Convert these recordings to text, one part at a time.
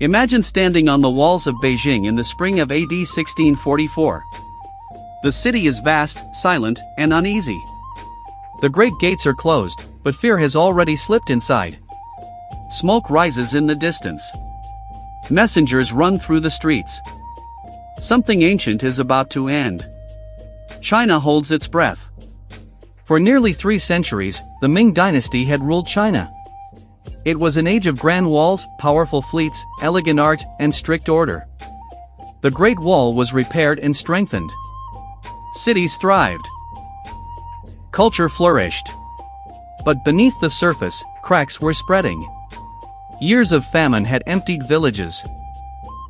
Imagine standing on the walls of Beijing in the spring of AD 1644. The city is vast, silent, and uneasy. The great gates are closed, but fear has already slipped inside. Smoke rises in the distance. Messengers run through the streets. Something ancient is about to end. China holds its breath. For nearly 3 centuries, the Ming Dynasty had ruled China. It was an age of grand walls, powerful fleets, elegant art, and strict order. The Great Wall was repaired and strengthened. Cities thrived. Culture flourished. But beneath the surface, cracks were spreading. Years of famine had emptied villages.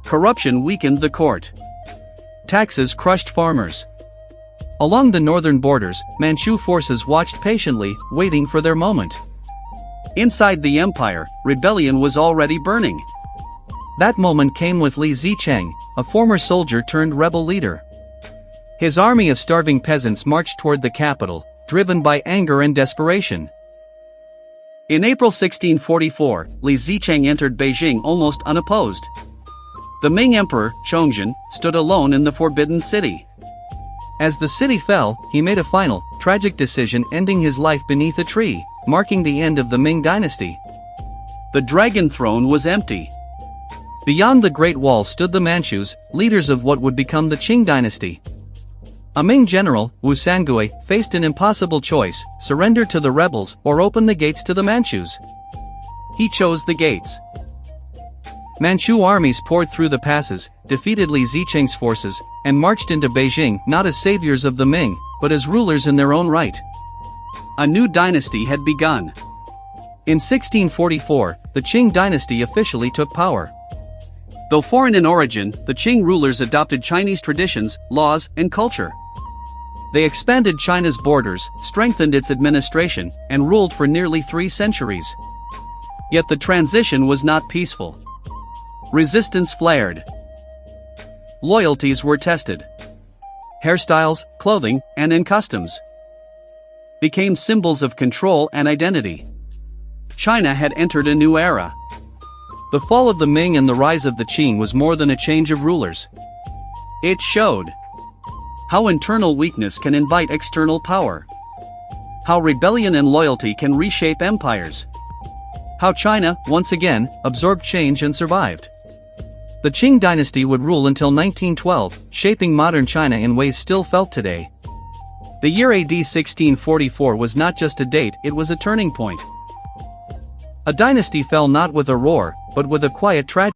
Corruption weakened the court. Taxes crushed farmers. Along the northern borders, Manchu forces watched patiently, waiting for their moment. Inside the empire, rebellion was already burning. That moment came with Li Zicheng, a former soldier turned rebel leader. His army of starving peasants marched toward the capital, driven by anger and desperation. In April 1644, Li Zicheng entered Beijing almost unopposed. The Ming Emperor, Chongzhen, stood alone in the forbidden city. As the city fell, he made a final, tragic decision, ending his life beneath a tree, marking the end of the Ming Dynasty. The dragon throne was empty. Beyond the Great Wall stood the Manchus, leaders of what would become the Qing dynasty. A Ming general, Wu Sangui, faced an impossible choice: surrender to the rebels or open the gates to the Manchus. He chose the gates. Manchu armies poured through the passes, defeated Li Zicheng's forces, and marched into Beijing not as saviors of the Ming, but as rulers in their own right. A new dynasty had begun. In 1644, the Qing dynasty officially took power. Though foreign in origin, the Qing rulers adopted Chinese traditions, laws, and culture. They expanded China's borders, strengthened its administration, and ruled for nearly 3 centuries. Yet the transition was not peaceful. Resistance flared. Loyalties were tested. Hairstyles, clothing, and customs became symbols of control and identity. China had entered a new era. The fall of the Ming and the rise of the Qing was more than a change of rulers. It showed how internal weakness can invite external power, how rebellion and loyalty can reshape empires, how China, once again, absorbed change and survived. The Qing dynasty would rule until 1912, shaping modern China in ways still felt today. The year AD 1644 was not just a date, it was a turning point. A dynasty fell not with a roar, but with a quiet tragedy.